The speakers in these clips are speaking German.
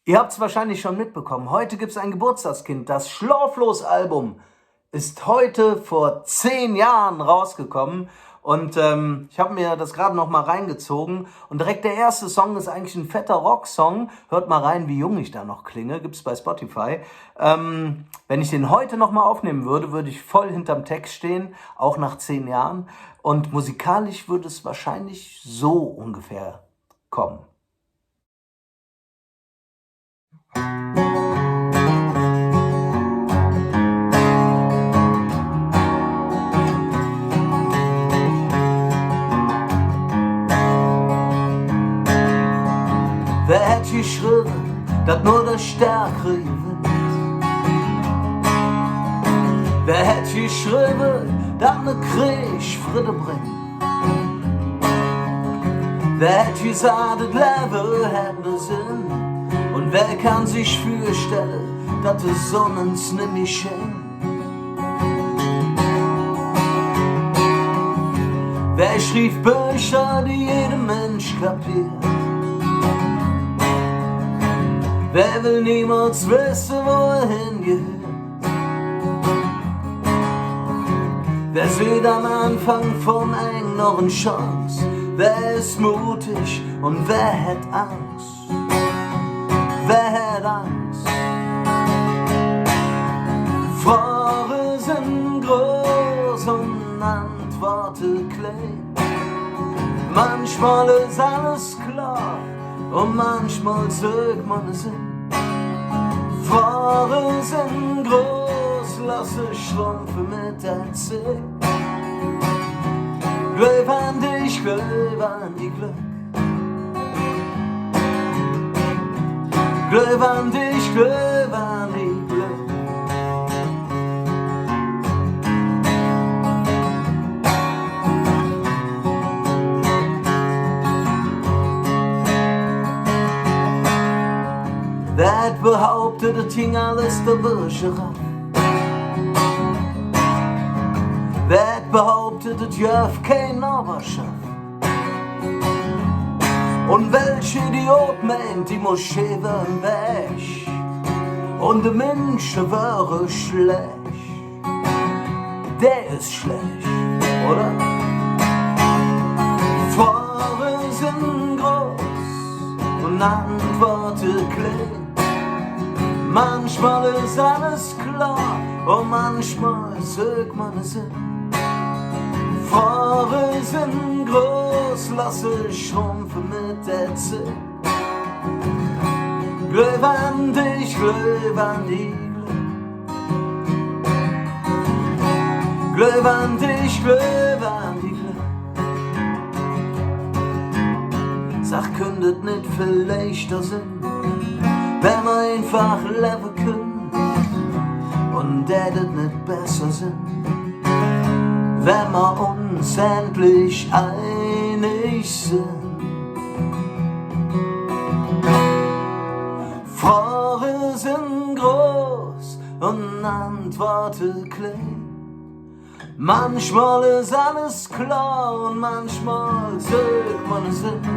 Ihr habt es wahrscheinlich schon mitbekommen. Heute gibt es ein Geburtstagskind. Das Schlaflos-Album ist heute vor 10 Jahren rausgekommen. Und ich habe mir das gerade noch mal reingezogen. Und direkt der erste Song ist eigentlich ein fetter Rocksong. Hört mal rein, wie jung ich da noch klinge. Gibt's bei Spotify. Wenn ich den heute noch mal aufnehmen würde, würde ich voll hinterm Text stehen, auch nach 10 Jahren. Und musikalisch würde es wahrscheinlich so ungefähr kommen. Wer hätt geschrieben, dat nur der Stärkere gewinnt? Wer hätt geschrieben, dat ne Krieg Friede bringt? Wer hätt gesagt, das Leben hätt ne Sinn? Und wer kann sich vorstellen, dat die Sonne uns nimmer schenkt? Wer schrieb Bücher, die jeder Mensch kapiert? Wer will niemals wissen, wo er hingehört? Wer sieht am Anfang vom Eng noch eine Chance? Wer ist mutig und wer hat Angst? Wer hat Angst? Fragen sind groß und Antworten klein. Manchmal ist alles klar und manchmal sagt man es nicht. Fragen sind groß, lasse schrumpfen mit der Zeit. Glaub an dich, glaub an die Glück. Glaub an dich, glaub an die Glück. Wer hat behauptet, das hing alles der Bursche rauf? Wer hat behauptet, das Jörf kein Oberschaft? Und welche Idiot meint, die Moschee wären weg und die Menschen wären schlecht? Der ist schlecht, oder? Fragen sind groß und Antworten klein. Manchmal ist alles klar und manchmal sagt man es nicht. Fragen sind groß, lasse schrumpfen mit der Zeit. Glaub an dich, glaub an die Glück. Glaub an dich, glaub an die Glück. Sag, kündet nicht viel leichter sein, wenn wir einfach leben können und das nicht besser sind, wenn wir uns endlich einig sind. Fragen sind groß und Antworten klein. Manchmal ist alles klar und manchmal sagt man es nicht.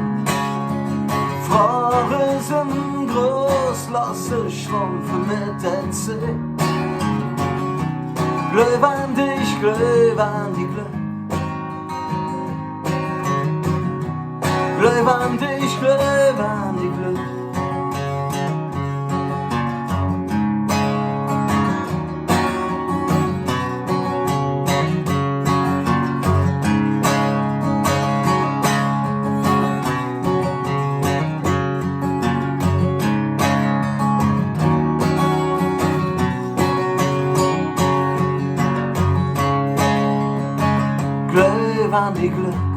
Fragen sind groß, lasse schrumpfen mit der Zeit. Glaub an dich, glaub an die Glück. Glaub an dich, glaub an die Glück. Glaub an die Glück.